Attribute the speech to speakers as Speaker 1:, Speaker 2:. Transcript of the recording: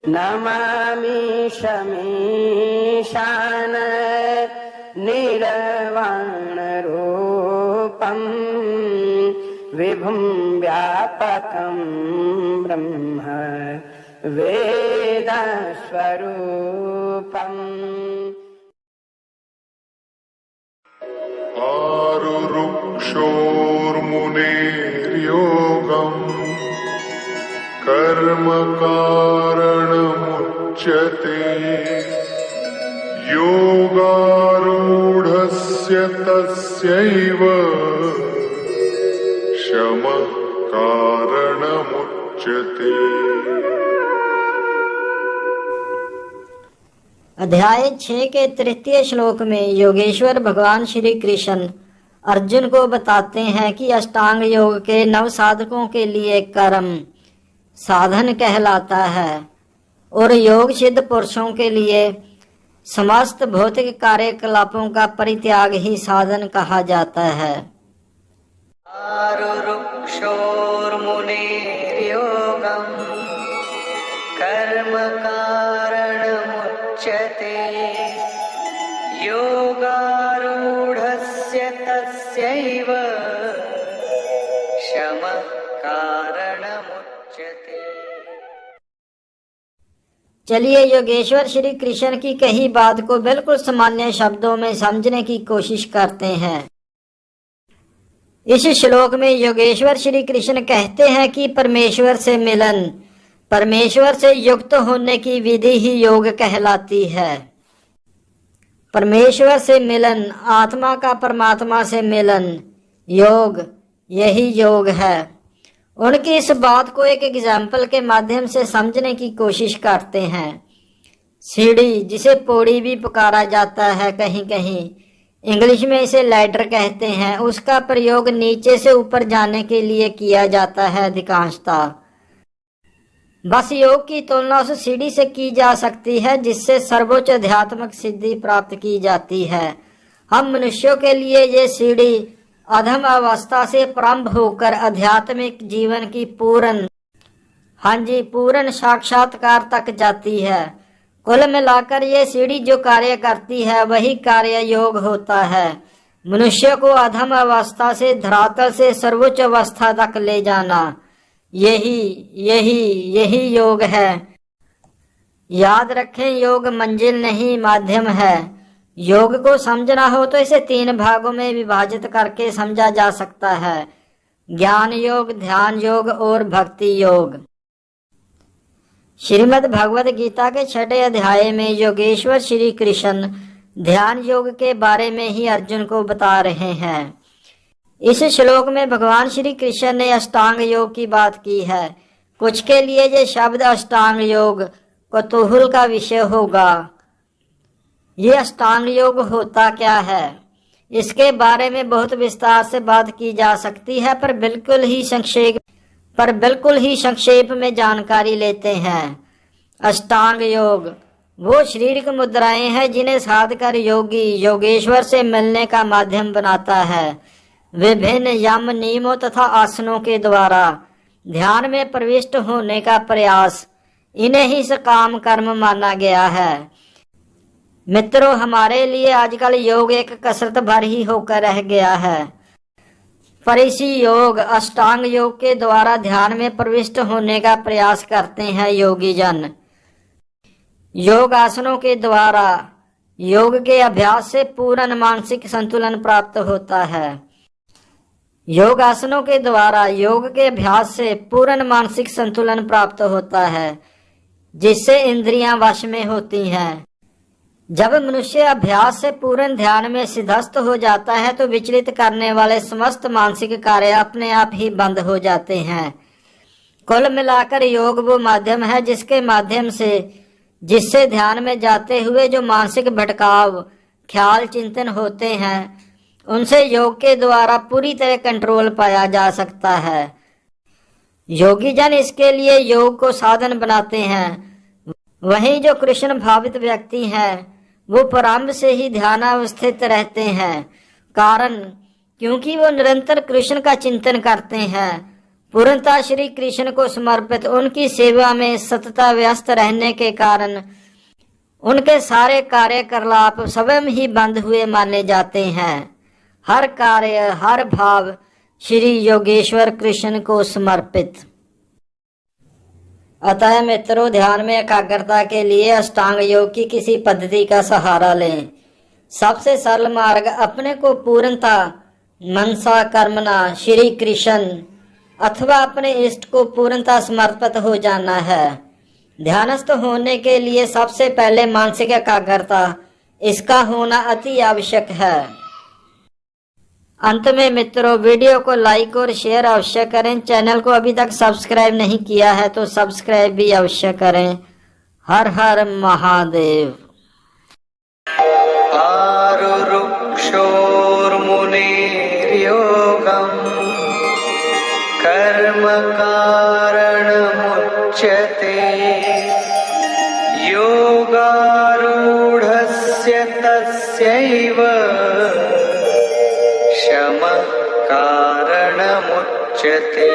Speaker 1: नमामि शमीशान निर्वाणरूपं विभुं व्यापकं ब्रह्म वेदस्वरूपम्।
Speaker 2: आरुरुक्षोर्मुनेर्योगम् कर्म कारणमुच्यते योगारूढस्य तस्यैव शमः कारणमुच्यते।
Speaker 3: अध्याय 6 के तृतीय श्लोक में योगेश्वर भगवान श्री कृष्ण अर्जुन को बताते हैं कि अष्टांग योग के नव साधकों के लिए कर्म साधन कहलाता है और योग सिद्ध पुरुषों के लिए समस्त भौतिक कार्यकलापों का परित्याग ही साधन कहा जाता है।
Speaker 1: आरुरुक्षोर्मुनेर्योगं कर्म कारणमुच्यते योगारूढस्य तस्यैव शमः कारणमुच्यते।
Speaker 3: चलिए योगेश्वर श्री कृष्ण की कही बात को बिल्कुल सामान्य शब्दों में समझने की कोशिश करते हैं। इस श्लोक में योगेश्वर श्री कृष्ण कहते हैं कि परमेश्वर से मिलन, परमेश्वर से युक्त होने की विधि ही योग कहलाती है। परमेश्वर से मिलन, आत्मा का परमात्मा से मिलन, योग, यही योग है। उनकी इस बात को एक एग्जाम्पल के माध्यम से समझने की कोशिश करते हैं। सीढ़ी, जिसे पौड़ी भी पुकारा जाता है कहीं कहीं, इंग्लिश में इसे लैडर कहते हैं, उसका प्रयोग नीचे से ऊपर जाने के लिए किया जाता है अधिकांशतः। बस योग की तुलना उस सीढ़ी से की जा सकती है जिससे सर्वोच्च आध्यात्मिक सिद्धि प्राप्त की जाती है। हम मनुष्यों के लिए ये सीढ़ी अधम अवस्था से प्रारंभ होकर आध्यात्मिक जीवन की पूर्ण साक्षात्कार तक जाती है। कुल मिलाकर ये सीढ़ी जो कार्य करती है वही कार्य योग होता है। मनुष्य को अधम अवस्था से धरातल से सर्वोच्च अवस्था तक ले जाना, यही योग है। याद रखें, योग मंजिल नहीं माध्यम है। योग को समझना हो तो इसे 3 भागों में विभाजित करके समझा जा सकता है: ज्ञान योग, ध्यान योग और भक्ति योग। श्रीमद् भगवद गीता के 6ठे अध्याय में योगेश्वर श्री कृष्ण ध्यान योग के बारे में ही अर्जुन को बता रहे हैं। इस श्लोक में भगवान श्री कृष्ण ने अष्टांग योग की बात की है। कुछ के लिए ये शब्द अष्टांग योग कौतूहल का विषय होगा। ये अष्टांग योग होता क्या है, इसके बारे में बहुत विस्तार से बात की जा सकती है, पर बिल्कुल ही संक्षेप में जानकारी लेते हैं। अष्टांग योग वो शारीरिक मुद्राएं हैं जिन्हें साध कर योगी योगेश्वर से मिलने का माध्यम बनाता है। विभिन्न यम, नियमों तथा आसनों के द्वारा ध्यान में प्रविष्ट होने का प्रयास, इन्हें ही सकाम कर्म माना गया है। मित्रों, हमारे लिए आजकल योग एक कसरत भर ही होकर रह गया है, पर इसी योग अष्टांग योग के द्वारा ध्यान में प्रविष्ट होने का प्रयास करते हैं योगी जन। योग आसनों के द्वारा योग के अभ्यास से पूर्ण मानसिक संतुलन प्राप्त होता है। योग आसनों के द्वारा योग के अभ्यास से पूर्ण मानसिक संतुलन प्राप्त होता है, जिससे इंद्रियां वश में होती हैं। जब मनुष्य अभ्यास से पूर्ण ध्यान में सिद्धस्त हो जाता है तो विचलित करने वाले समस्त मानसिक कार्य अपने आप ही बंद हो जाते हैं। कुल मिलाकर योग वो माध्यम है जिससे ध्यान में जाते हुए जो मानसिक भटकाव, ख्याल, चिंतन होते हैं, उनसे योग के द्वारा पूरी तरह कंट्रोल पाया जा सकता है। योगी जन इसके लिए योग को साधन बनाते हैं। वहीं जो कृष्ण भावित व्यक्ति हैं वो प्रारंभ से ही ध्यानावस्थित रहते हैं, कारण क्योंकि वो निरंतर कृष्ण का चिंतन करते हैं। पूर्णतः श्री कृष्ण को समर्पित उनकी सेवा में सतत व्यस्त रहने के कारण उनके सारे कार्यकलाप स्वयं ही बंद हुए माने जाते हैं। हर कार्य, हर भाव श्री योगेश्वर कृष्ण को समर्पित। अतः मित्रों, ध्यान में एकाग्रता के लिए अष्टांग योग की किसी पद्धति का सहारा लें। सबसे सरल मार्ग अपने को पूर्णतः मनसा कर्मणा श्री कृष्ण अथवा अपने इष्ट को पूर्णतः समर्पित हो जाना है। ध्यानस्थ होने के लिए सबसे पहले मानसिक एकाग्रता, इसका होना अति आवश्यक है। अंत में मित्रों, वीडियो को लाइक और शेयर अवश्य करें। चैनल को अभी तक सब्सक्राइब नहीं किया है तो सब्सक्राइब भी अवश्य करें। हर हर महादेव।
Speaker 1: आरुरुक्षोर्मुनेर्योगम् कर्म कारणमुच्यते योगारूढस्य तस्यैव शमः कारणमुच्यते।